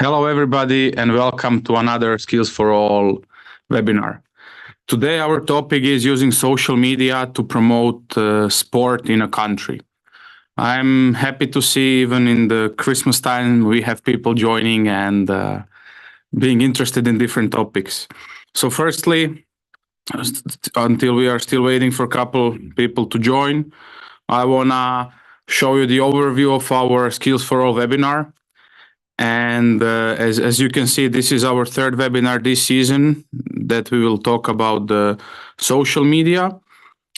Hello, everybody, and welcome to another Skills for All webinar. Today, our topic is using social media to promote sport in a country. I'm happy to see even in the Christmas time, we have people joining and being interested in different topics. So firstly, until we are still waiting for a couple people to join, I want to show you the overview of our Skills for All webinar. And as you can see, this is our third webinar this season that we will talk about the social media.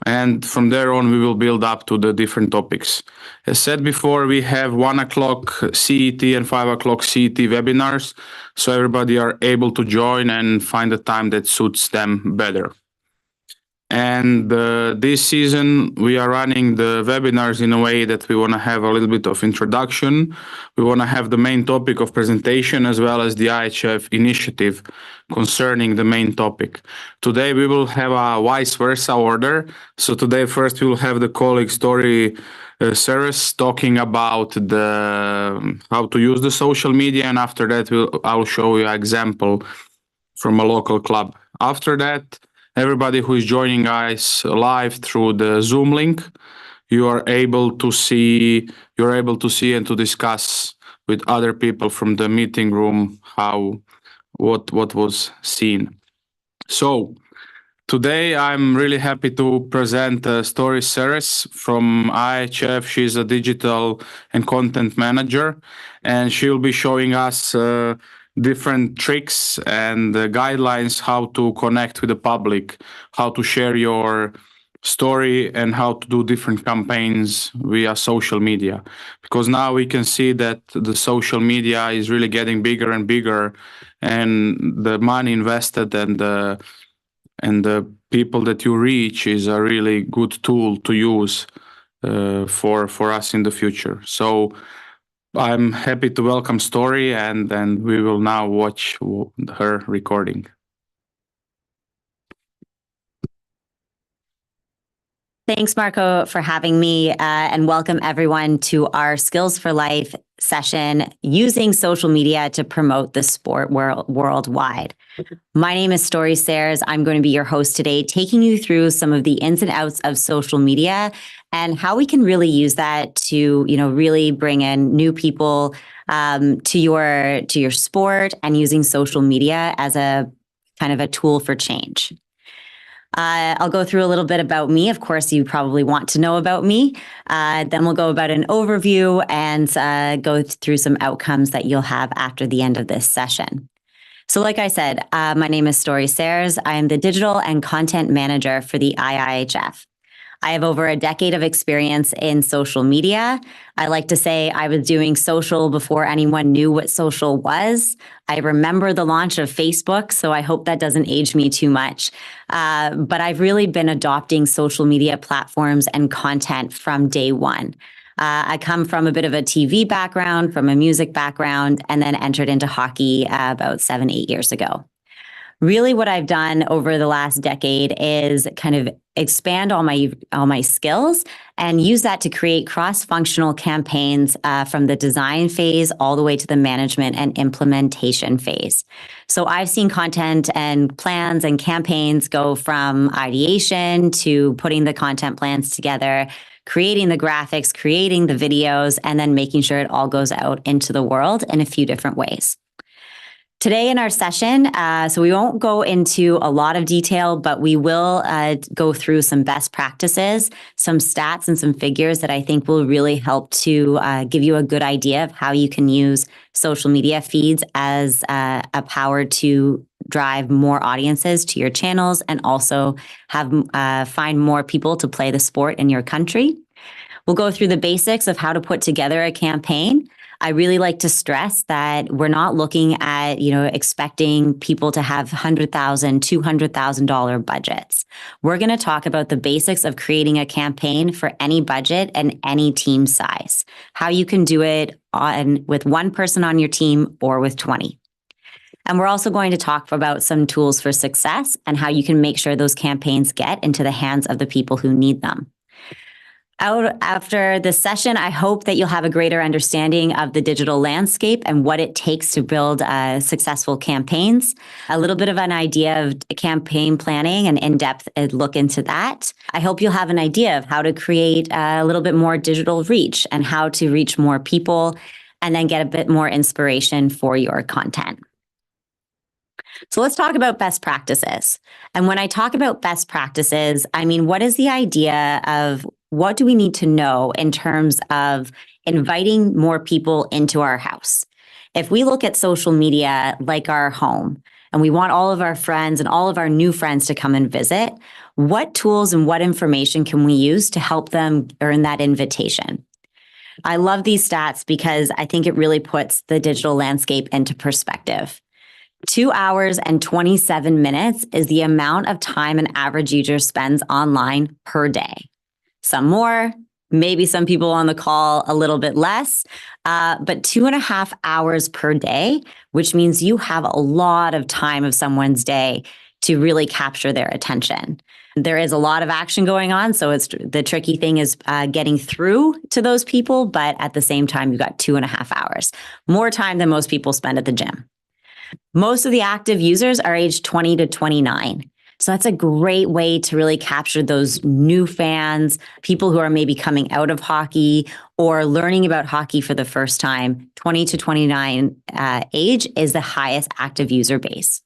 And from there on, we will build up to the different topics. As said before, we have 1 o'clock CET and 5 o'clock CET webinars. So everybody are able to join and find a time that suits them better. And this season, we are running the webinars in a way that we want to have a little bit of introduction. We want to have the main topic of presentation as well as the IIHF initiative concerning the main topic. Today, we will have a vice versa order. So today, first, we will have the colleague Storie talking about how to use the social media. And after that, I'll show you an example from a local club. After that, everybody who is joining us live through the Zoom link, you're able to see and to discuss with other people from the meeting room what was seen. So today I'm really happy to present Storie from IIHF. She's a digital and content manager, and she'll be showing us different tricks and guidelines how to connect with the public, how to share your story, and how to do different campaigns via social media. Because now we can see that the social media is really getting bigger and bigger, and the money invested and the people that you reach is a really good tool to use for us in the future. So I'm happy to welcome Storie, and we will now watch her recording. Thanks, Marco, for having me, and welcome everyone to our Skills for Life session using social media to promote the sport worldwide. My name is Storie Sayers. I'm going to be your host today, taking you through some of the ins and outs of social media and how we can really use that to, really bring in new people to your sport, and using social media as a kind of a tool for change. I'll go through a little bit about me. Of course, you probably want to know about me. Then we'll go about an overview and go through some outcomes that you'll have after the end of this session. So like I said, my name is Storie Sayers. I am the digital and content manager for the IIHF. I have over a decade of experience in social media. I like to say I was doing social before anyone knew what social was. I remember the launch of Facebook, so I hope that doesn't age me too much. But I've really been adopting social media platforms and content from day one. I come from a bit of a TV background, from a music background, and then entered into hockey about 7-8 years ago. Really, what I've done over the last decade is kind of expand all my skills and use that to create cross-functional campaigns from the design phase all the way to the management and implementation phase. So I've seen content and plans and campaigns go from ideation to putting the content plans together, creating the graphics, creating the videos, and then making sure it all goes out into the world in a few different ways. Today in our session, so we won't go into a lot of detail, but we will go through some best practices, some stats and some figures that I think will really help to give you a good idea of how you can use social media feeds as a power to drive more audiences to your channels and also have find more people to play the sport in your country. We'll go through the basics of how to put together a campaign. I really like to stress that we're not looking at, expecting people to have $100,000, $200,000 budgets. We're going to talk about the basics of creating a campaign for any budget and any team size, how you can do it with one person on your team or with 20. And we're also going to talk about some tools for success and how you can make sure those campaigns get into the hands of the people who need them. After this session, I hope that you'll have a greater understanding of the digital landscape and what it takes to build successful campaigns, a little bit of an idea of campaign planning and in-depth look into that. I hope you'll have an idea of how to create a little bit more digital reach and how to reach more people, and then get a bit more inspiration for your content. So let's talk about best practices. And when I talk about best practices, I mean, what is the idea of what do we need to know in terms of inviting more people into our house? If we look at social media like our home, and we want all of our friends and all of our new friends to come and visit, what tools and what information can we use to help them earn that invitation? I love these stats because I think it really puts the digital landscape into perspective. 2 hours and 27 minutes is the amount of time an average user spends online per day. Some more, maybe some people on the call a little bit less, but 2.5 hours per day, which means you have a lot of time of someone's day to really capture their attention. There is a lot of action going on, so the tricky thing is getting through to those people, but at the same time, you've got 2.5 hours, more time than most people spend at the gym. Most of the active users are aged 20 to 29. So that's a great way to really capture those new fans, people who are maybe coming out of hockey or learning about hockey for the first time. 20 to 29 age is the highest active user base.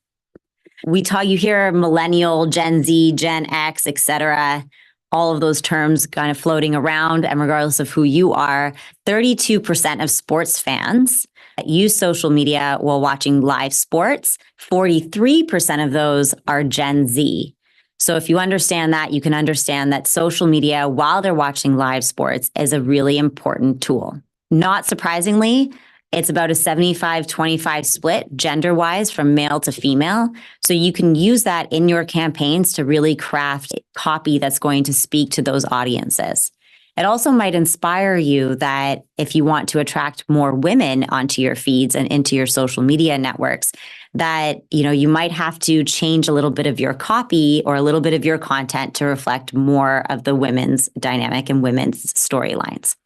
You hear millennial, Gen Z, Gen X, etc., all of those terms kind of floating around, and regardless of who you are, 32% of sports fans use social media while watching live sports. 43% of those are Gen Z. So if you understand that, you can understand that social media while they're watching live sports is a really important tool. Not surprisingly, it's about a 75-25 split gender-wise from male to female. So you can use that in your campaigns to really craft copy that's going to speak to those audiences. It also might inspire you that if you want to attract more women onto your feeds and into your social media networks, that you might have to change a little bit of your copy or a little bit of your content to reflect more of the women's dynamic and women's storylines.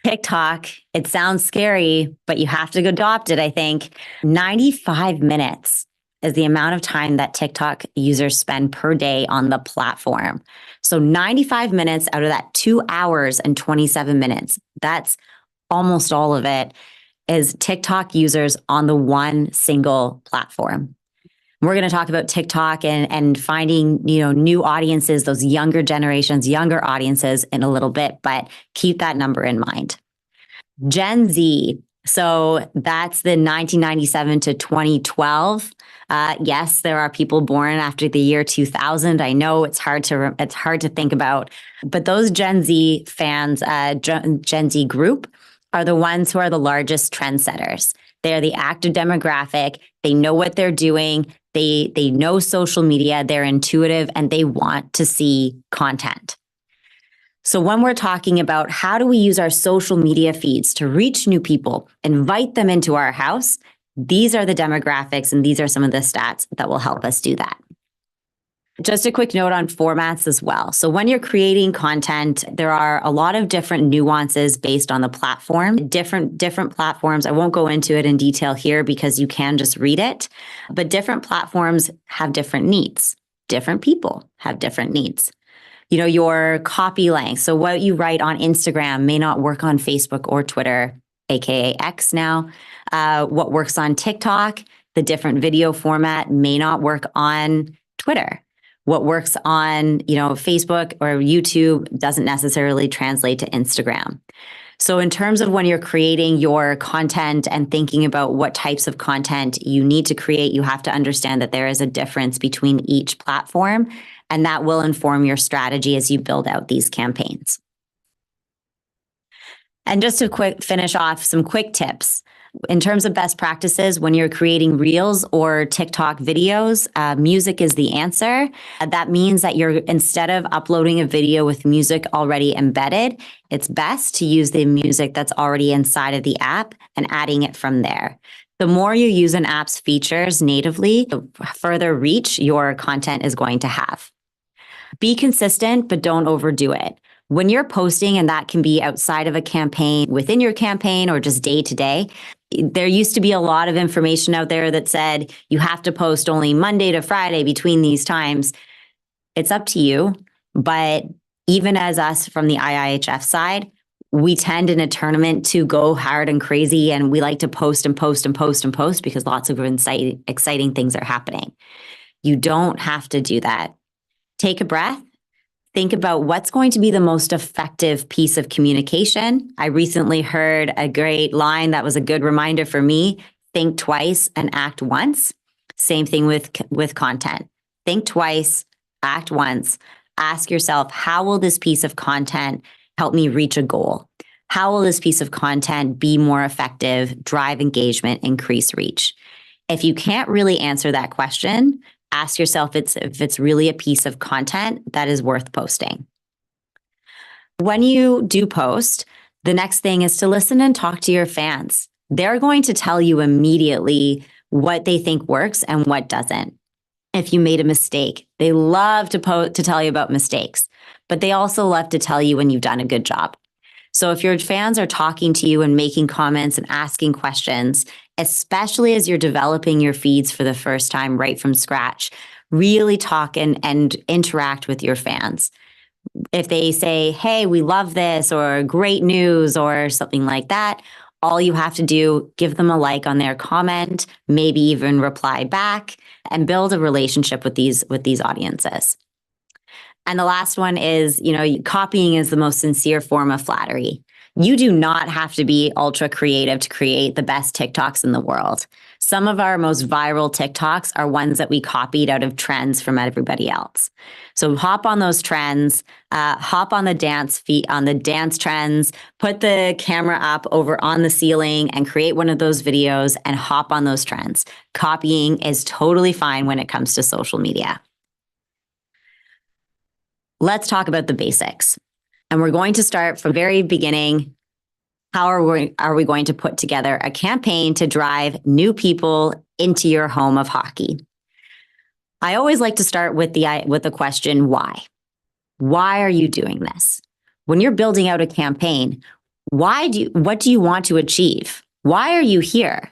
TikTok, it sounds scary, but you have to adopt it, I think. 95 minutes is the amount of time that TikTok users spend per day on the platform. So 95 minutes out of that 2 hours and 27 minutes, that's almost all of it, is TikTok users on the one single platform. We're going to talk about TikTok and finding, new audiences, those younger generations, younger audiences in a little bit, but keep that number in mind. Gen Z. So that's the 1997 to 2012. Yes, there are people born after the year 2000. I know it's hard to think about, but those Gen Z fans, Gen Z group, are the ones who are the largest trendsetters. They're the active demographic. They know what they're doing. They know social media. They're intuitive and they want to see content. So when we're talking about how do we use our social media feeds to reach new people, invite them into our house, these are the demographics and these are some of the stats that will help us do that. Just a quick note on formats as well. So when you're creating content, there are a lot of different nuances based on the platform, different platforms. I won't go into it in detail here because you can just read it, but different platforms have different needs. Different people have different needs. Your copy length. So what you write on Instagram may not work on Facebook or Twitter, aka X now. What works on TikTok, the different video format may not work on Twitter. What works on, Facebook or YouTube doesn't necessarily translate to Instagram. So in terms of when you're creating your content and thinking about what types of content you need to create, you have to understand that there is a difference between each platform, and that will inform your strategy as you build out these campaigns. And just to finish off, some quick tips. In terms of best practices, when you're creating Reels or TikTok videos, music is the answer. That means that instead of uploading a video with music already embedded, it's best to use the music that's already inside of the app and adding it from there. The more you use an app's features natively, the further reach your content is going to have. Be consistent, but don't overdo it. When you're posting, and that can be outside of a campaign, within your campaign, or just day to day, there used to be a lot of information out there that said you have to post only Monday to Friday between these times. It's up to you. But even as us from the IIHF side, we tend in a tournament to go hard and crazy, and we like to post and post and post and post because lots of exciting things are happening. You don't have to do that. Take a breath. Think about what's going to be the most effective piece of communication. I recently heard a great line that was a good reminder for me. Think twice and act once. Same thing with content. Think twice, act once. Ask yourself, how will this piece of content help me reach a goal? How will this piece of content be more effective, drive engagement, increase reach? If you can't really answer that question, ask yourself if it's really a piece of content that is worth posting. When you do post, the next thing is to listen and talk to your fans. They're going to tell you immediately what they think works and what doesn't. If you made a mistake, they love to tell you about mistakes, but they also love to tell you when you've done a good job. So if your fans are talking to you and making comments and asking questions, especially as you're developing your feeds for the first time right from scratch, really talk and interact with your fans. If they say, hey, we love this, or great news, or something like that, all you have to do, give them a like on their comment, maybe even reply back, and build a relationship with these audiences. And the last one is, copying is the most sincere form of flattery. You do not have to be ultra creative to create the best TikToks in the world. Some of our most viral TikToks are ones that we copied out of trends from everybody else. So hop on those trends, hop on the dance trends, put the camera up over on the ceiling and create one of those videos and hop on those trends. Copying is totally fine when it comes to social media. Let's talk about the basics. And we're going to start from the very beginning. How are we going to put together a campaign to drive new people into your home of hockey? I always like to start with the question, why? Why are you doing this? When you're building out a campaign, what do you want to achieve? Why are you here?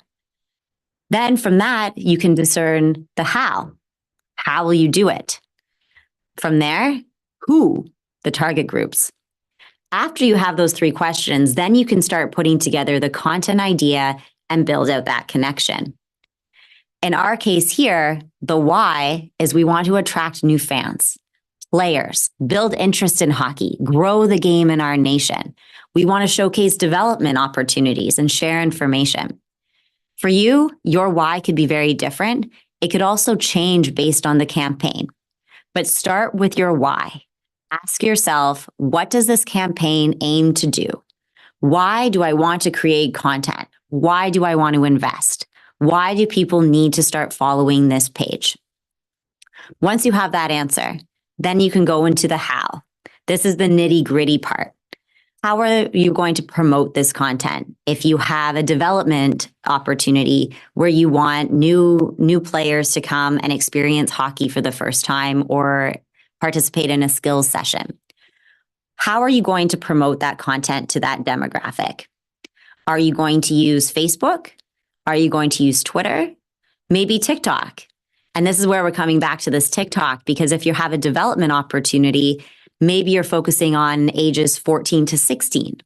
Then from that, you can discern the how. How will you do it? From there, who? The target groups. After you have those three questions, then you can start putting together the content idea and build out that connection. In our case here, the why is we want to attract new fans, players, build interest in hockey, grow the game in our nation. We want to showcase development opportunities and share information. For you, your why could be very different. It could also change based on the campaign. But start with your why. Ask yourself, what does this campaign aim to do? Why do I want to create content? Why do I want to invest? Why do people need to start following this page? Once you have that answer, then you can go into the how. This is the nitty-gritty part. How are you going to promote this content? If you have a development opportunity where you want new players to come and experience hockey for the first time or participate in a skills session, how are you going to promote that content to that demographic? Are you going to use Facebook? Are you going to use Twitter? Maybe TikTok? And this is where we're coming back to this TikTok, because if you have a development opportunity, maybe you're focusing on ages 14 to 16.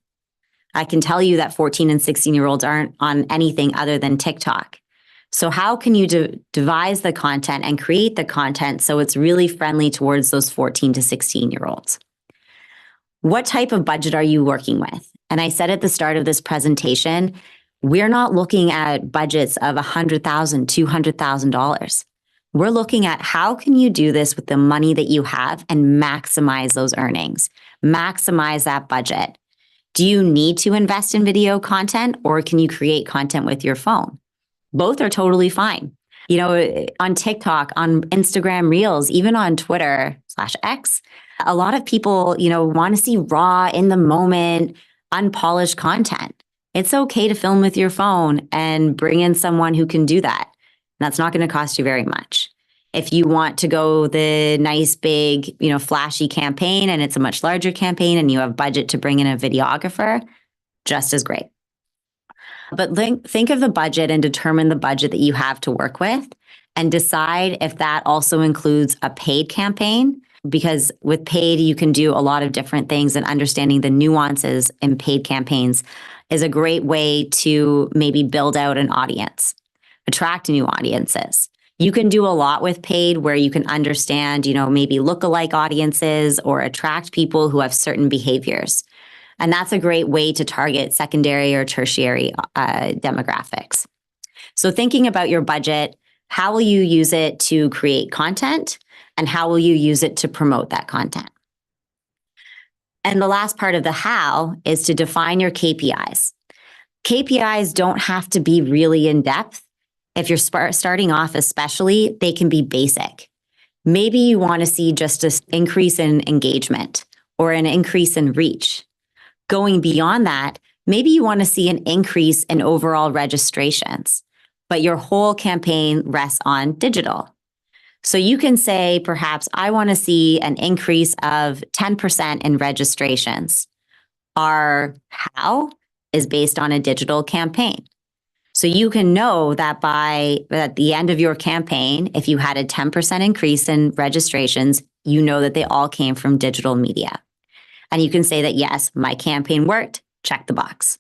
I can tell you that 14 and 16-year-olds aren't on anything other than TikTok. So how can you devise the content and create the content so it's really friendly towards those 14 to 16-year-olds? What type of budget are you working with? And I said at the start of this presentation, we're not looking at budgets of $100,000, $200,000. We're looking at how can you do this with the money that you have and maximize those earnings, maximize that budget. Do you need to invest in video content, or can you create content with your phone? Both are totally fine. On TikTok, on Instagram Reels, even on Twitter/X, a lot of people, want to see raw, in the moment, unpolished content. It's okay to film with your phone and bring in someone who can do that. That's not going to cost you very much. If you want to go the nice, big, flashy campaign and it's a much larger campaign and you have budget to bring in a videographer, just as great. But think of the budget and determine the budget that you have to work with and decide if that also includes a paid campaign, because with paid, you can do a lot of different things, and understanding the nuances in paid campaigns is a great way to maybe build out an audience, attract new audiences. You can do a lot with paid where you can understand, maybe lookalike audiences or attract people who have certain behaviors. And that's a great way to target secondary or tertiary demographics. So thinking about your budget, how will you use it to create content and how will you use it to promote that content? And the last part of the how is to define your KPIs. KPIs don't have to be really in depth. If you're starting off especially, they can be basic. Maybe you want to see just an increase in engagement or an increase in reach. Going beyond that, maybe you want to see an increase in overall registrations, but your whole campaign rests on digital. So you can say, perhaps, I want to see an increase of 10% in registrations. Our how is based on a digital campaign. So you can know that at the end of your campaign, if you had a 10% increase in registrations, you know that they all came from digital media. And you can say that, yes, my campaign worked, check the box.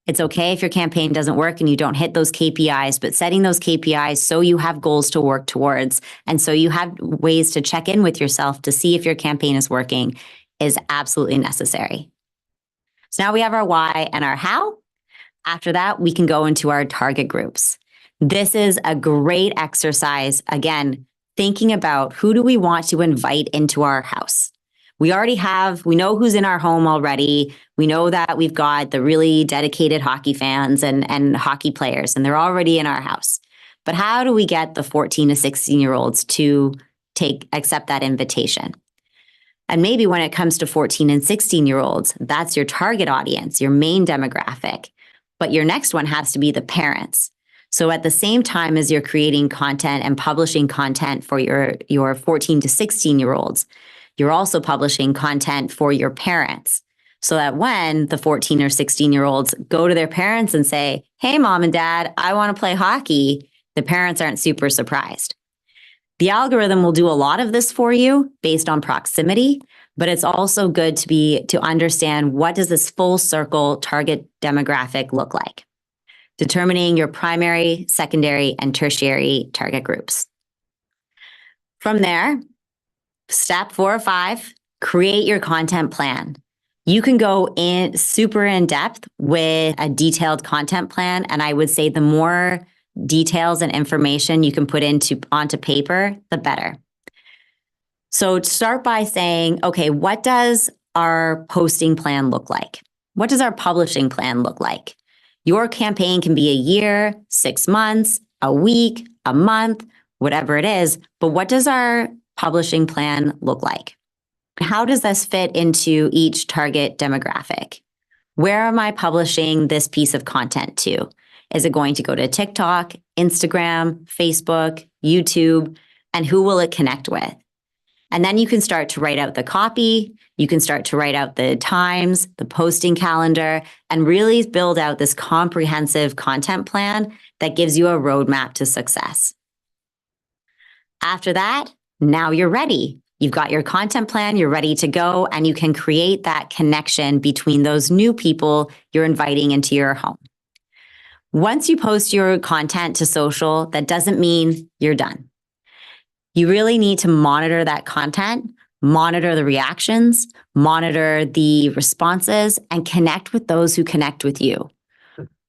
It's okay if your campaign doesn't work and you don't hit those KPIs, but setting those KPIs so you have goals to work towards and so you have ways to check in with yourself to see if your campaign is working is absolutely necessary. So now we have our why and our how. After that, we can go into our target groups. This is a great exercise. Again, thinking about who do we want to invite into our house. We know who's in our home already. We know that we've got the really dedicated hockey fans and hockey players, and they're already in our house. But how do we get the 14 to 16-year-olds to accept that invitation? And maybe when it comes to 14 and 16-year-olds, that's your target audience, your main demographic. But your next one has to be the parents. So at the same time as you're creating content and publishing content for your 14 to 16-year-olds, you're also publishing content for your parents. So that when the 14 or 16-year-olds go to their parents and say, hey, mom and dad, I want to play hockey, the parents aren't super surprised. The algorithm will do a lot of this for you based on proximity, but it's also good to understand what does this full circle target demographic look like. Determining your primary, secondary, and tertiary target groups. From there, step 4 or 5, create your content plan. You can go in super in depth with a detailed content plan, and I would say the more details and information you can put onto paper, the better. So start by saying, okay, what does our posting plan look like? What does our publishing plan look like? Your campaign can be a year, 6 months, a week, a month, whatever it is, but what does our publishing plan look like? How does this fit into each target demographic? Where am I publishing this piece of content to? Is it going to go to TikTok, Instagram, Facebook, YouTube, and who will it connect with? And then you can start to write out the copy. You can start to write out the times, the posting calendar, and really build out this comprehensive content plan that gives you a roadmap to success. After that, now you're ready. You've got your content plan, you're ready to go, and you can create that connection between those new people you're inviting into your home. Once you post your content to social, that doesn't mean you're done. You really need to monitor that content, monitor the reactions, monitor the responses, and connect with those who connect with you.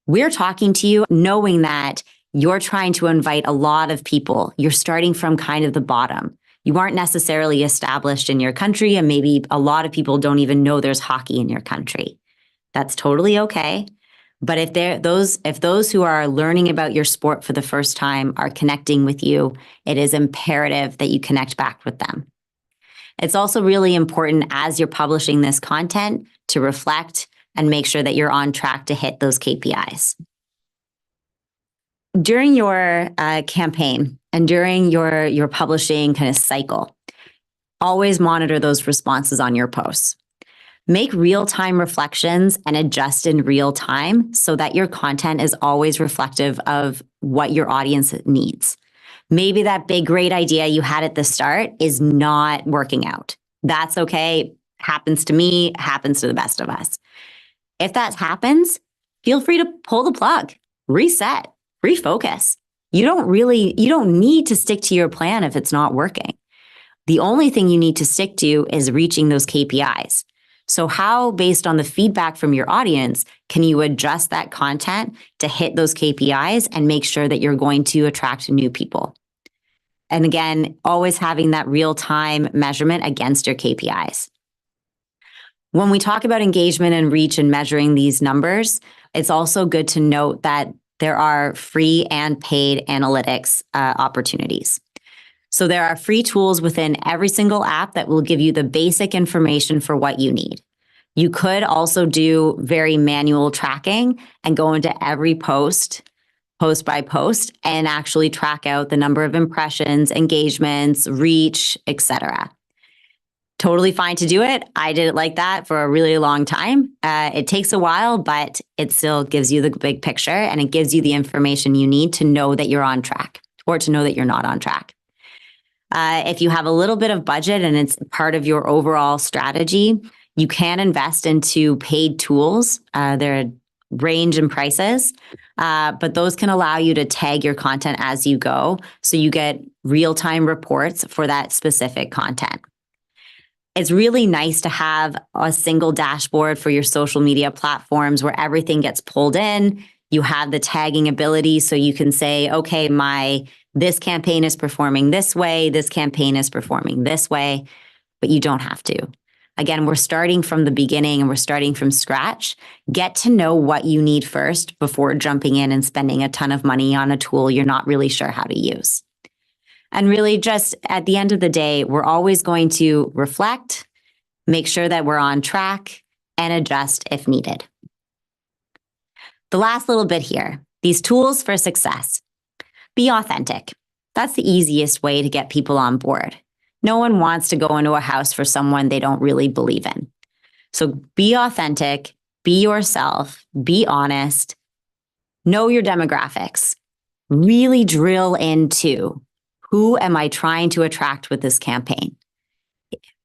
We're talking to you knowing that you're trying to invite a lot of people. You're starting from kind of the bottom. You aren't necessarily established in your country, and maybe a lot of people don't even know there's hockey in your country. That's totally okay. But if those who are learning about your sport for the first time are connecting with you, it is imperative that you connect back with them. It's also really important as you're publishing this content to reflect and make sure that you're on track to hit those KPIs. during your campaign and during your publishing kind of cycle, always monitor those responses on your posts. Make real-time reflections and adjust in real time so that your content is always reflective of what your audience needs. Maybe that big, great idea you had at the start is not working out. That's okay. Happens to me, happens to the best of us. If that happens, feel free to pull the plug, reset, refocus. You don't need to stick to your plan if it's not working. The only thing you need to stick to is reaching those KPIs. So how, based on the feedback from your audience, can you adjust that content to hit those KPIs and make sure that you're going to attract new people? And again, always having that real-time measurement against your KPIs. When we talk about engagement and reach and measuring these numbers, it's also good to note that there are free and paid analytics opportunities. So there are free tools within every single app that will give you the basic information for what you need. You could also do very manual tracking and go into every post by post, and actually track out the number of impressions, engagements, reach, etc. Totally fine to do it. I did it like that for a really long time. It takes a while, but it still gives you the big picture, and it gives you the information you need to know that you're on track or to know that you're not on track. If you have a little bit of budget and it's part of your overall strategy, you can invest into paid tools. There are range in prices, but those can allow you to tag your content as you go, so you get real-time reports for that specific content. It's really nice to have a single dashboard for your social media platforms where everything gets pulled in. You have the tagging ability, so you can say, okay, this campaign is performing this way, this campaign is performing this way, but you don't have to. Again, we're starting from the beginning and we're starting from scratch. Get to know what you need first before jumping in and spending a ton of money on a tool you're not really sure how to use. And really, just at the end of the day, we're always going to reflect, make sure that we're on track, and adjust if needed. The last little bit here, these tools for success. Be authentic. That's the easiest way to get people on board. No one wants to go into a house for someone they don't really believe in. So be authentic, be yourself, be honest, know your demographics. Really drill into, who am I trying to attract with this campaign?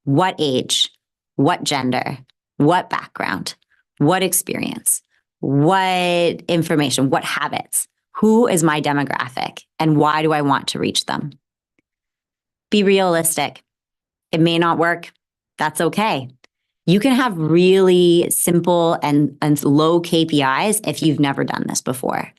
What age? What gender? What background? What experience? What information? What habits? Who is my demographic, and why do I want to reach them? Be realistic. It may not work. That's okay. You can have really simple and low KPIs if you've never done this before.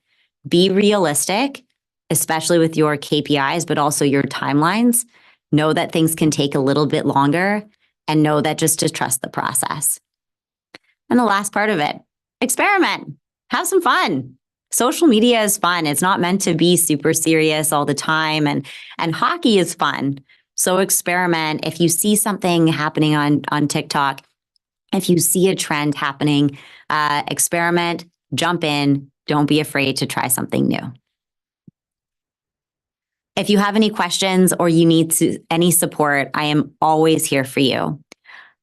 Be realistic, especially with your KPIs, but also your timelines. Know that things can take a little bit longer, and know that just to trust the process. And the last part of it, experiment. Have some fun. Social media is fun. It's not meant to be super serious all the time, and hockey is fun. So experiment. If you see something happening on TikTok, if you see a trend happening, experiment, jump in. Don't be afraid to try something new. If you have any questions or you need any support, I am always here for you.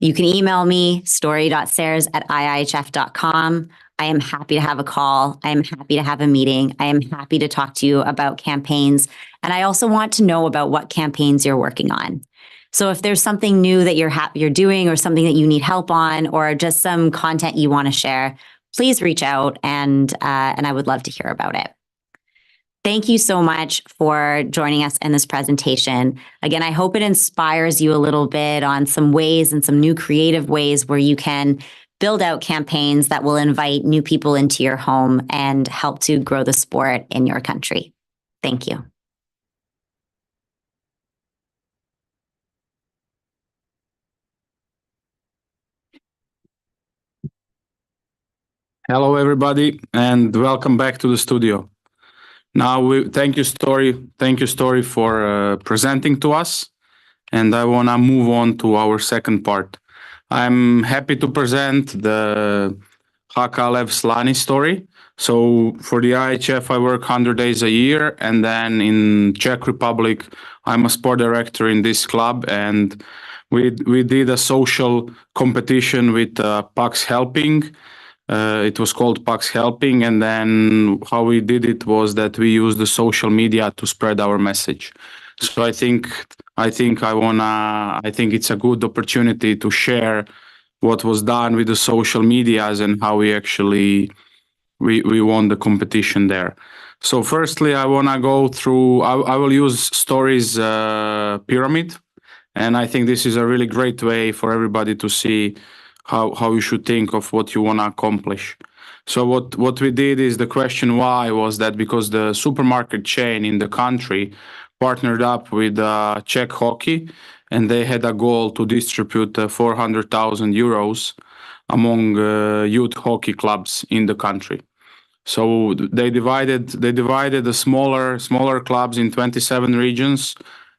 You can email me, storie.sayers@iihf.com. I am happy to have a call. I am happy to have a meeting. I am happy to talk to you about campaigns. And I also want to know about what campaigns you're working on. So if there's something new that you're doing, or something that you need help on, or just some content you want to share, please reach out, and I would love to hear about it. Thank you so much for joining us in this presentation. Again, I hope it inspires you a little bit on some ways and some new creative ways where you can build out campaigns that will invite new people into your home and help to grow the sport in your country. Thank you. Hello, everybody, and welcome back to the studio. Now, thank you, Storie. Thank you, Storie, for presenting to us. And I want to move on to our second part. I'm happy to present the Haka Lev Slani Storie. So for the IIHF, I work 100 days a year. And then in Czech Republic, I'm a sport director in this club. And we did a social competition with Pax Helping. It was called Pax Helping. And then how we did it was that we used the social media to spread our message. So I think it's a good opportunity to share what was done with the social medias and how we actually we won the competition there. So firstly, I want to go through, I will use Storie's pyramid. And I think this is a really great way for everybody to see how you should think of what you want to accomplish. So what we did is, the question why was that because the supermarket chain in the country partnered up with Czech Hockey, and they had a goal to distribute 400,000 euros among youth hockey clubs in the country. So they divided the smaller clubs in 27 regions,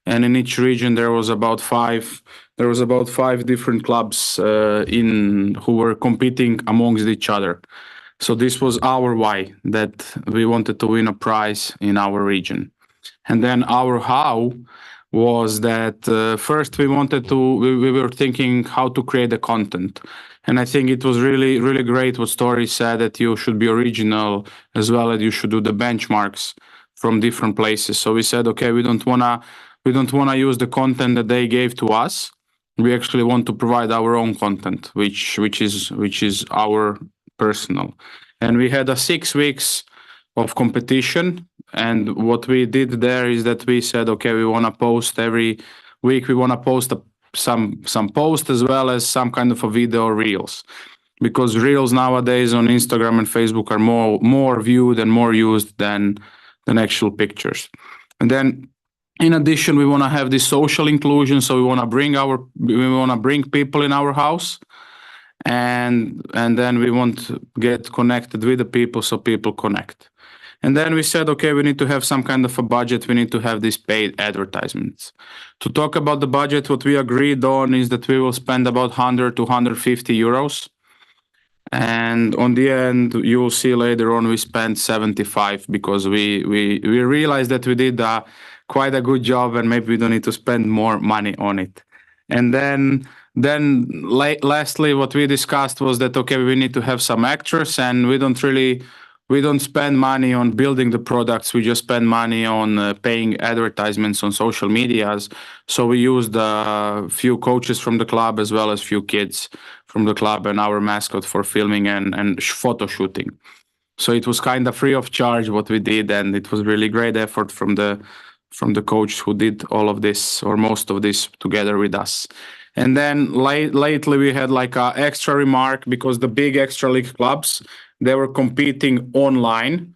and in each region there was about five different clubs who were competing amongst each other. So this was our why, that we wanted to win a prize in our region. And then our how was that first we were thinking how to create the content. And I think it was really, really great what Storie said, that you should be original as well as you should do the benchmarks from different places. So we said, okay, we don't wanna use the content that they gave to us. We actually want to provide our own content, which is our personal. And we had 6 weeks of competition. And what we did there is that we said, okay, we want to post every week. We want to post some post as well as some kind of a video or reels, because reels nowadays on Instagram and Facebook are more viewed and more used than actual pictures. And then in addition, we want to have this social inclusion. So we want to bring people in our house, and then we want to get connected with the people so people connect. And then we said, okay, we need to have some kind of a budget. We need to have these paid advertisements. To talk about the budget, what we agreed on is that we will spend about 100 to 150 euros. And on the end, you will see later on, we spent 75 because we realized that we did quite a good job and maybe we don't need to spend more money on it. And then lastly, what we discussed was that, okay, we need to have some extras, and we don't spend money on building the products. We just spend money on paying advertisements on social medias. So we used a few coaches from the club as well as few kids from the club and our mascot for filming and photo shooting. So it was kind of free of charge what we did, and it was really great effort from the coach who did all of this or most of this together with us. And then lately we had like an extra remark, because the big extra league clubs, they were competing online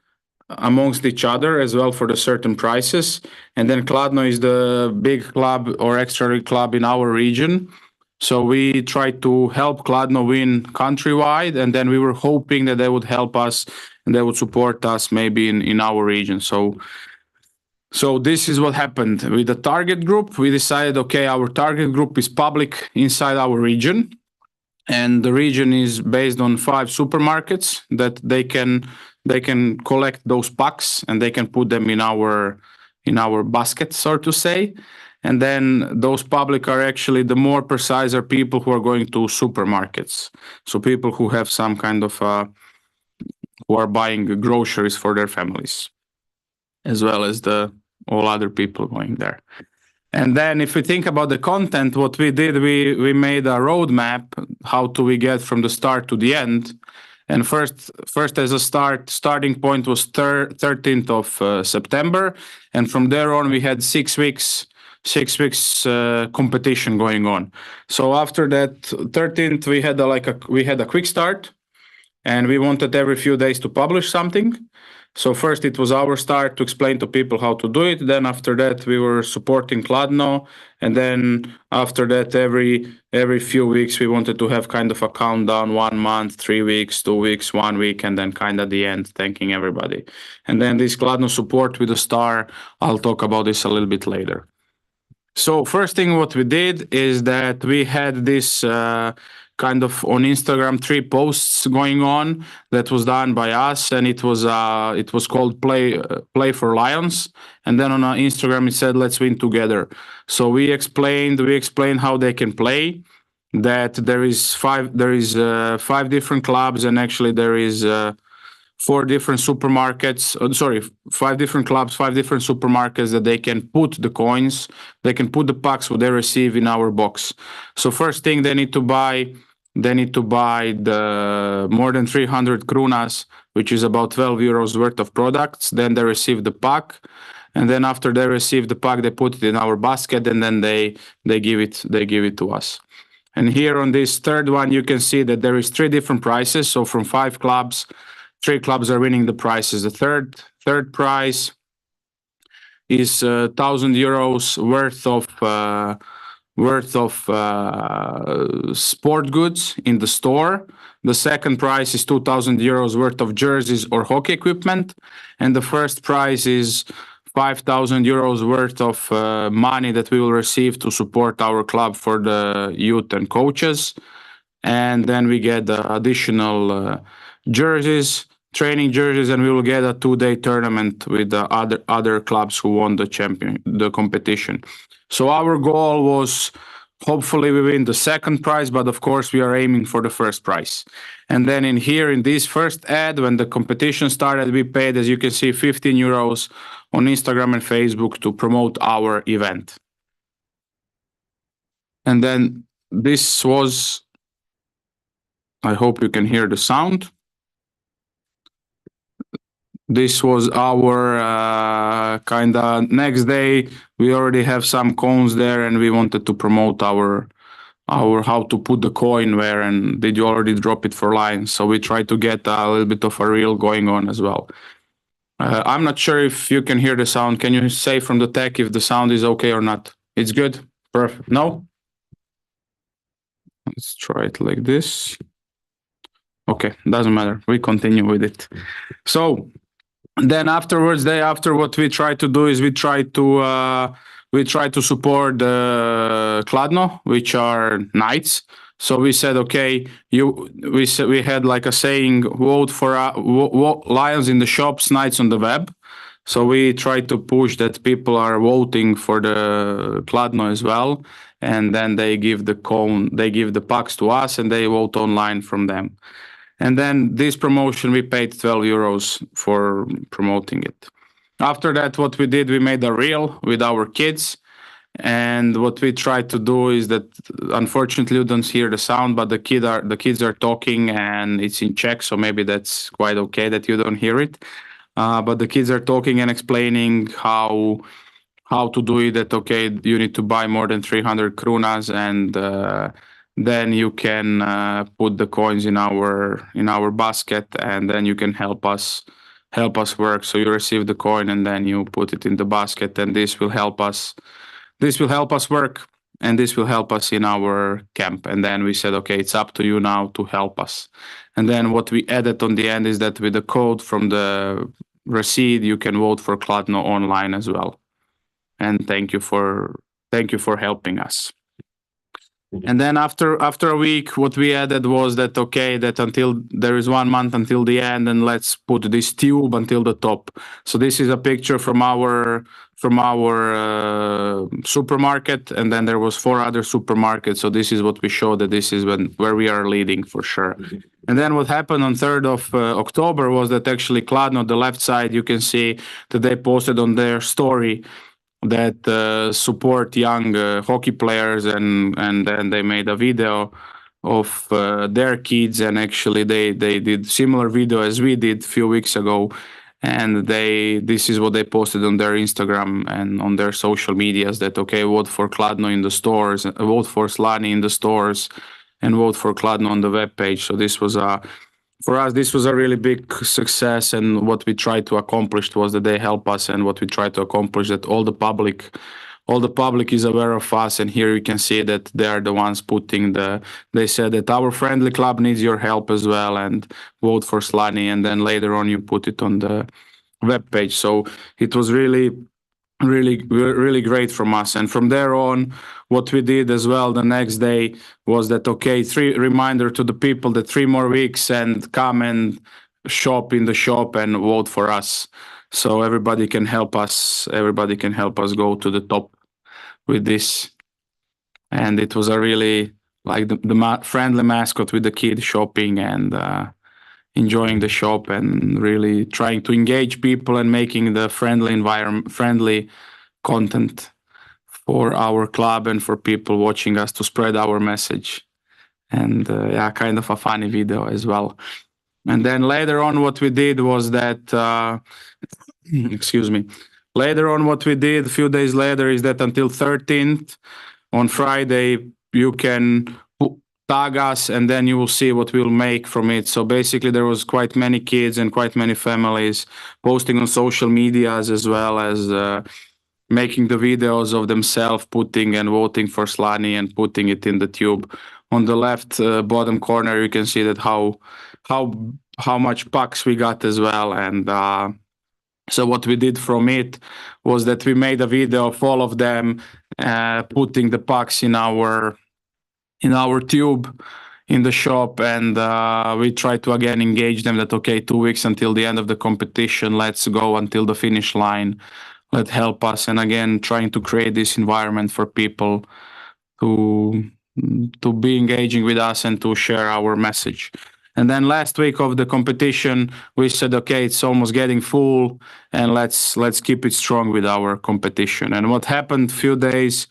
amongst each other as well for the certain prices. And then Kladno is the big club or extra league club in our region. So we tried to help Kladno win countrywide, and then we were hoping that they would help us and they would support us maybe in our region. So this is what happened with the target group. We decided, okay, our target group is public inside our region. And the region is based on 5 supermarkets that they can collect those pucks and they can put them in our basket, so to say. And then those public are actually, the more precise are people who are going to supermarkets. So people who have some kind of who are buying groceries for their families, as well as all other people going there. And then if we think about the content, what we did, we made a roadmap. How do we get from the start to the end? And first as a starting point was 13th of September. And from there on, we had 6 weeks competition going on. So after that 13th, we had a quick start, and we wanted every few days to publish something. So first it was our start to explain to people how to do it. Then after that we were supporting Kladno, and then after that every few weeks we wanted to have kind of a countdown: 1 month, 3 weeks, 2 weeks, 1 week, and then kind of the end, thanking everybody. And then this Kladno support with the star, I'll talk about this a little bit later. So first thing what we did is that we had this kind of on Instagram 3 posts going on that was done by us, and it was called Play for Lions. And then on our Instagram it said let's win together. So we explained how they can play, that there is five different clubs, and actually there is 4 different supermarkets, 5 different clubs, 5 different supermarkets that they can put the coins, they can put the pucks what they receive in our box. So first thing they need to buy the more than 300 krunas, which is about 12 euros worth of products. Then they receive the puck. And then after they receive the puck, they put it in our basket, and then they give it to us. And here on this third one, you can see that there is 3 different prizes. So from 5 clubs, 3 clubs are winning the prizes. The third prize is 1,000 euros worth of sport goods in the store. The second prize is 2,000 euros worth of jerseys or hockey equipment, and the first prize is 5,000 euros worth of money that we will receive to support our club for the youth and coaches. And then we get the additional jerseys, training jerseys, and we will get a 2-day tournament with the other clubs who won the competition. So our goal was hopefully we win the second prize, but of course we are aiming for the first prize. And then in this first ad, when the competition started, we paid, as you can see, 15 euros on Instagram and Facebook to promote our event. And then this was, I hope you can hear the sound. This was our kind of next day. We already have some cones there, and we wanted to promote our how to put the coin where, and did you already drop it for lines? So we try to get a little bit of a reel going on as well. I'm not sure if you can hear the sound. Can you say from the tech if the sound is okay or not? It's good? Perfect. No? Let's try it like this. Okay, doesn't matter. We continue with it. So then afterwards, day after, what we try to do is we try to support the Kladno, which are knights. So we said, okay, we had like a saying, vote for lions in the shops, knights on the web. So we try to push that people are voting for the Kladno as well, and then they give the pucks to us, and they vote online from them. And then this promotion, we paid 12 euros for promoting it. After that, what we did, we made a reel with our kids. And what we tried to do is that, unfortunately, you don't hear the sound, but the kids are talking, and it's in Czech, so maybe that's quite okay that you don't hear it. But the kids are talking and explaining how to do it. That okay, you need to buy more than 300 krunas, and then you can put the coins in our basket, and then you can help us work. So you receive the coin, and then you put it in the basket, and this will help us work, and this will help us in our camp. And then we said, okay, it's up to you now to help us. And then what we added on the end is that with the code from the receipt, you can vote for Kladno online as well. And thank you for helping us. And then after a week, what we added was that, okay, that until there is 1 month until the end, and let's put this tube until the top. So this is a picture from our supermarket, and then there was 4 other supermarkets. So this is what we show, that this is where we are leading for sure. Mm-hmm. And then what happened on 3rd of October was that actually Kladno, on the left side, you can see that they posted on their story that support young hockey players, and then they made a video of their kids, and actually they did similar video as we did a few weeks ago, and this is what they posted on their Instagram and on their social medias, that okay, vote for Kladno in the stores, vote for Slani in the stores, and vote for Kladno on the webpage. So this was for us, this was a really big success, and what we tried to accomplish was that they help us, and what we tried to accomplish, that all the public is aware of us, and here you can see that they are the ones they said that our friendly club needs your help as well, and vote for Slani, and then later on you put it on the web page. So it was really really great from us. And from there on, what we did as well the next day was that, okay, 3 reminder to the people that 3 more weeks and come and shop in the shop and vote for us. So everybody can help us go to the top with this. And it was a really like the friendly mascot with the kid shopping and enjoying the shop and really trying to engage people and making the friendly content for our club and for people watching us to spread our message. And yeah, kind of a funny video as well. And then later on, what we did was that, excuse me, later on, what we did a few days later is that until 13th, on Friday, you can tag us and then you will see what we'll make from it. So basically there was quite many kids and quite many families posting on social medias as well as making the videos of themselves putting and voting for Slani and putting it in the tube. On the left bottom corner, you can see that how much pucks we got as well. And so what we did from it was that we made a video of all of them putting the pucks in our tube in the shop, and we try to again engage them that, okay, 2 weeks until the end of the competition, let's go until the finish line, let's help us. And again, trying to create this environment for people to be engaging with us and to share our message. And then last week of the competition, we said, okay, it's almost getting full, and let's keep it strong with our competition. And what happened a few days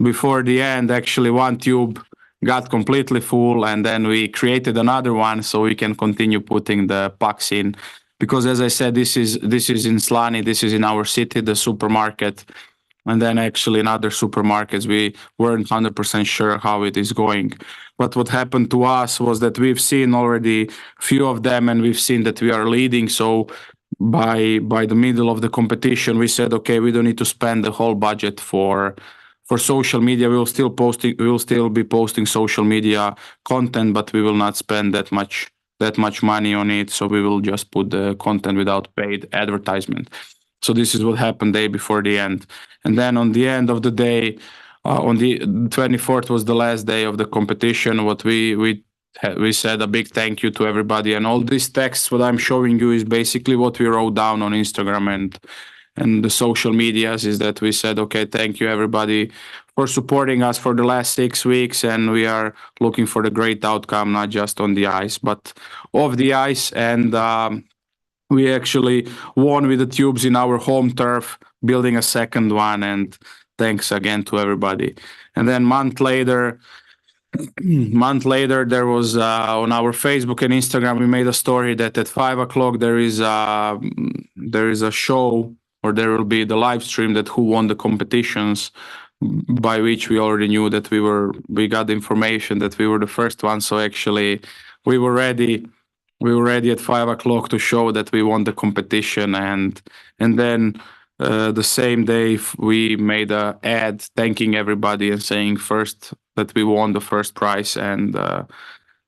before the end, actually one tube got completely full, and then we created another one so we can continue putting the pucks in. Because as I said, this is in Slani, this is in our city, the supermarket. And then actually in other supermarkets, we weren't 100% sure how it is going. But what happened to us was that we've seen already few of them and we've seen that we are leading. So by the middle of the competition, we said, okay, we don't need to spend the whole budget for social media. We will still be posting social media content, but we will not spend that much money on it. So we will just put the content without paid advertisement. So this is what happened day before the end. And then on the end of the day, on the 24th was the last day of the competition. What we said a big thank you to everybody. And all this text, what I'm showing you is basically what we wrote down on Instagram and the social medias, is that we said, okay, thank you everybody for supporting us for the last 6 weeks. And we are looking for the great outcome, not just on the ice, but off the ice. And we actually won with the tubes in our home turf, building a second one. And thanks again to everybody. And then month later, there was on our Facebook and Instagram, we made a story that at 5 o'clock there is a show, or there will be the live stream that who won the competitions, by which we already knew that we got the information that we were the first one. So actually we were ready at 5 o'clock to show that we won the competition. And then the same day we made an ad thanking everybody and saying first that we won the first prize, and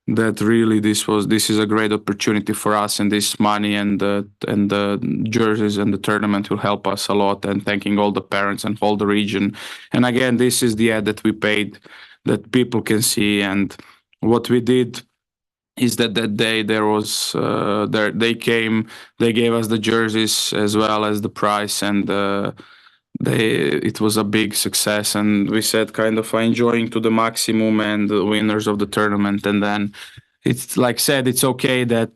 that really this is a great opportunity for us, and this money and the jerseys and the tournament will help us a lot, and thanking all the parents and all the region. And again, this is the ad that we paid, that people can see. And what we did is that day there was they came, they gave us the jerseys as well as the prize, and it was a big success. And we said kind of enjoying to the maximum, and the winners of the tournament. And then it's like said, it's okay that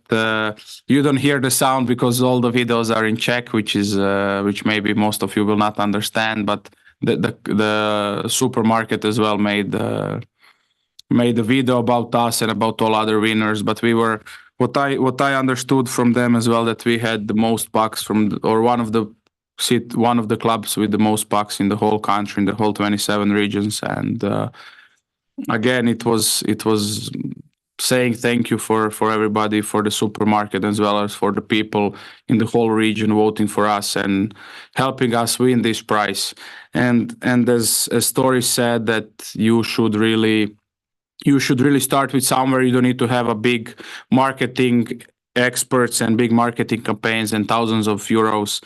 you don't hear the sound because all the videos are in Czech, which maybe most of you will not understand, but the supermarket as well made a video about us and about all other winners. But we were, what I understood from them as well, that we had the most pucks one of the clubs with the most pucks in the whole country, in the whole 27 regions. And again, it was saying thank you for everybody, for the supermarket, as well as for the people in the whole region voting for us and helping us win this prize. And as Storie said, that you should really start with somewhere. You don't need to have a big marketing experts and big marketing campaigns and thousands of euros.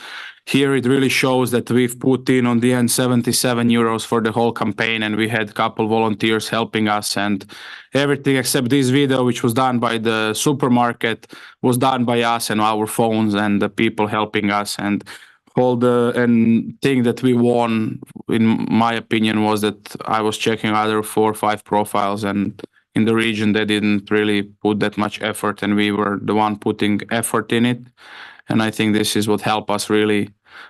Here it really shows that we've put in on the end 77 euros for the whole campaign, and we had a couple volunteers helping us, and everything except this video, which was done by the supermarket, was done by us and our phones and the people helping us. And all the thing that we won, in my opinion, was that I was checking other 4 or 5 profiles, and in the region they didn't really put that much effort, and we were the one putting effort in it. And I think this is what helped us really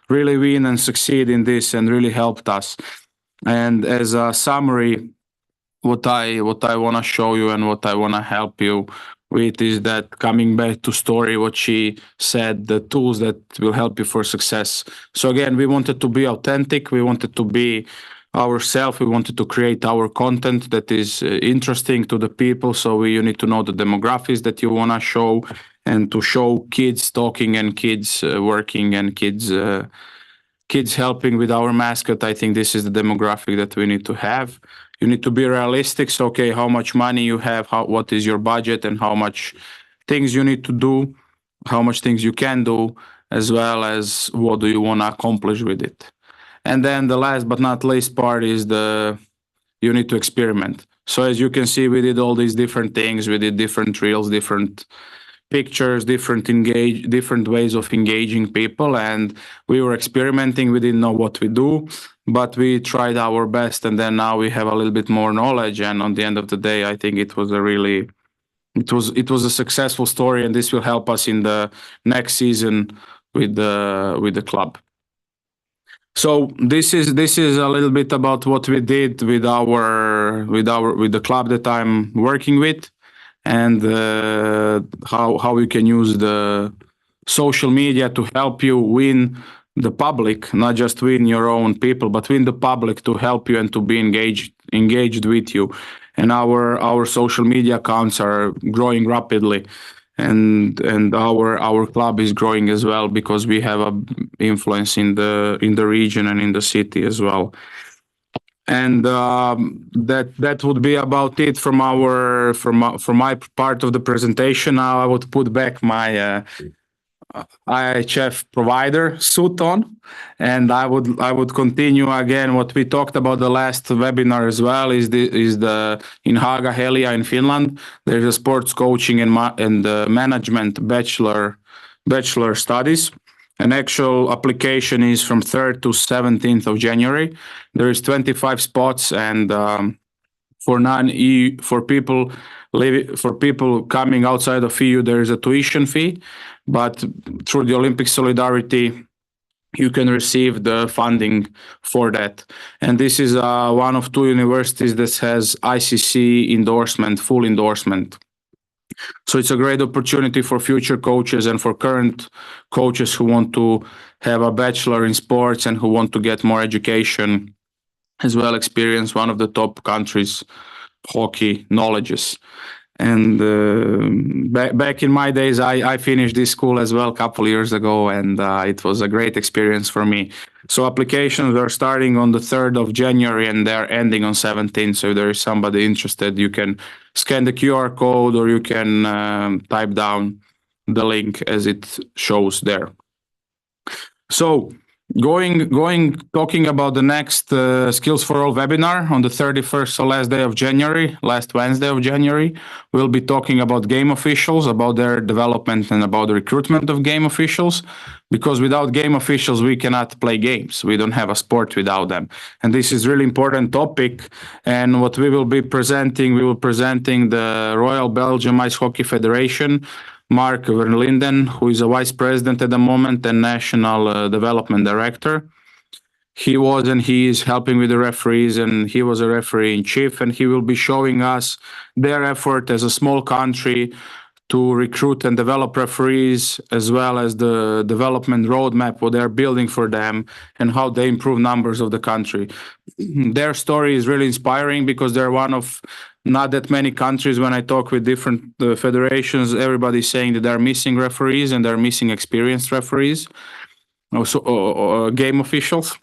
win and succeed in this, and really helped us. And as a summary, what I want to show you and what I want to help you with is that, coming back to Storie, what she said, the tools that will help you for success. So again, we wanted to be authentic. We wanted to be ourselves. We wanted to create our content that is interesting to the people. So you need to know the demographics that you want to show, and to show kids talking and kids working and kids helping with our mascot. I think this is the demographic that we need to have. You need to be realistic. So, okay, how much money you have, what is your budget, and how much things you need to do, how much things you can do, as well as what do you want to accomplish with it. And then the last but not least part is you need to experiment. So as you can see, we did all these different things. We did different reels, different pictures, different ways of engaging people, and we were experimenting. We didn't know what we do, but we tried our best, and then now we have a little bit more knowledge. And on the end of the day, I think it was a successful story, and this will help us in the next season with the club. So this is a little bit about what we did with the club that I'm working with, and how you can use the social media to help you win the public, not just win your own people, but win the public to help you and to be engaged with you. And our social media accounts are growing rapidly, and our club is growing as well, because we have an influence in the region and in the city as well. And that would be about it from my part of the presentation. Now I would put back my IIHF provider suit on, and I would continue again what we talked about the last webinar as well. Is in Haga Helia in Finland. There's a sports coaching and management bachelor studies. An actual application is from 3rd to 17th of January. There is 25 spots, and for people coming outside of EU, there is a tuition fee. But through the Olympic Solidarity, you can receive the funding for that. And this is one of 2 universities that has ICC endorsement, full endorsement. So it's a great opportunity for future coaches and for current coaches who want to have a bachelor in sports and who want to get more education, as well experience one of the top countries' hockey knowledges. And back in my days, I finished this school as well a couple years ago, and it was a great experience for me. So applications are starting on the 3rd of January and they're ending on 17th. So if there is somebody interested, you can scan the QR code, or you can type down the link as it shows there. So talking about the next Skills4All webinar on the 31st, so last Wednesday of January, we'll be talking about game officials, about their development and about the recruitment of game officials, because without game officials, we cannot play games. We don't have a sport without them. And this is really important topic. And what we will be presenting, the Royal Belgium Ice Hockey Federation, Mark Verlinden, who is a vice president at the moment and national development director. He was and he is helping with the referees, and he was a referee in chief, and he will be showing us their effort as a small country to recruit and develop referees, as well as the development roadmap, what they're building for them and how they improve numbers of the country. Their story is really inspiring, because they're one of not that many countries. When I talk with different federations, everybody's saying that they're missing referees and they're missing experienced referees, also game officials.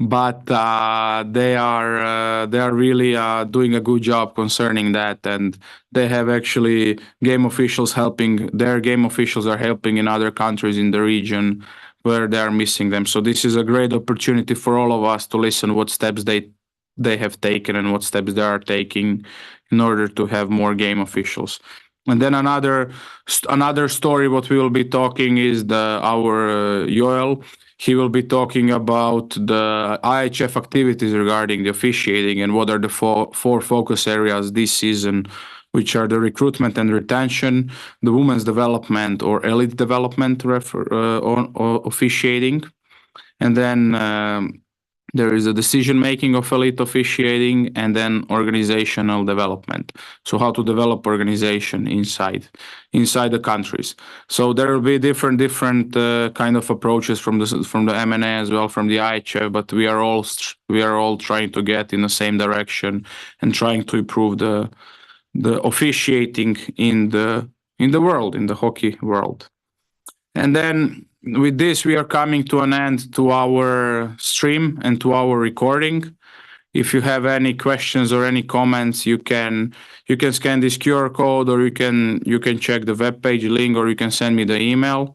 but they are really doing a good job concerning that, and they have actually game officials helping. Their game officials are helping in other countries in the region where they are missing them. So this is a great opportunity for all of us to listen what steps they have taken and what steps they are taking in order to have more game officials. And then another story what we will be talking is our Yoel. He will be talking about the IIHF activities regarding the officiating and what are the four focus areas this season, which are the recruitment and retention, the women's development or elite development on officiating, and then there is a decision making of elite officiating, and then organizational development. So how to develop organization inside the countries. So there will be different kind of approaches from the M&A as well, from the IIHF, but we are all trying to get in the same direction and trying to improve the officiating in the world, in the hockey world. And then with this, we are coming to an end to our stream and to our recording. If you have any questions or any comments, you can scan this QR code, or you can check the webpage link, or you can send me the email.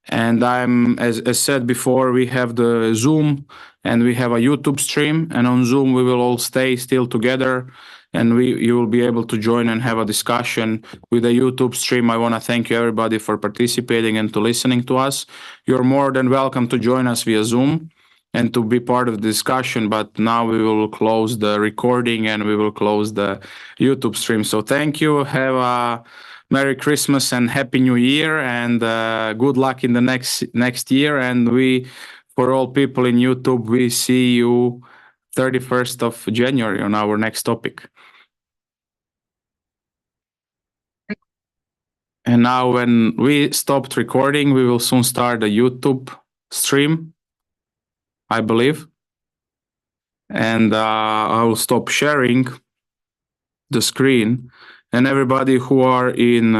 And I'm, as said before, we have the Zoom and we have a YouTube stream, and on Zoom we will all stay still together, and you will be able to join and have a discussion with the YouTube stream. I want to thank you everybody for participating and to listening to us. You're more than welcome to join us via Zoom and to be part of the discussion, but now we will close the recording and we will close the YouTube stream. So thank you. Have a Merry Christmas and Happy New Year, and good luck in the next year. And for all people in YouTube, we see you 31st of January on our next topic. And now when we stopped recording, we will soon start the YouTube stream, I believe. And I will stop sharing the screen. And everybody who are in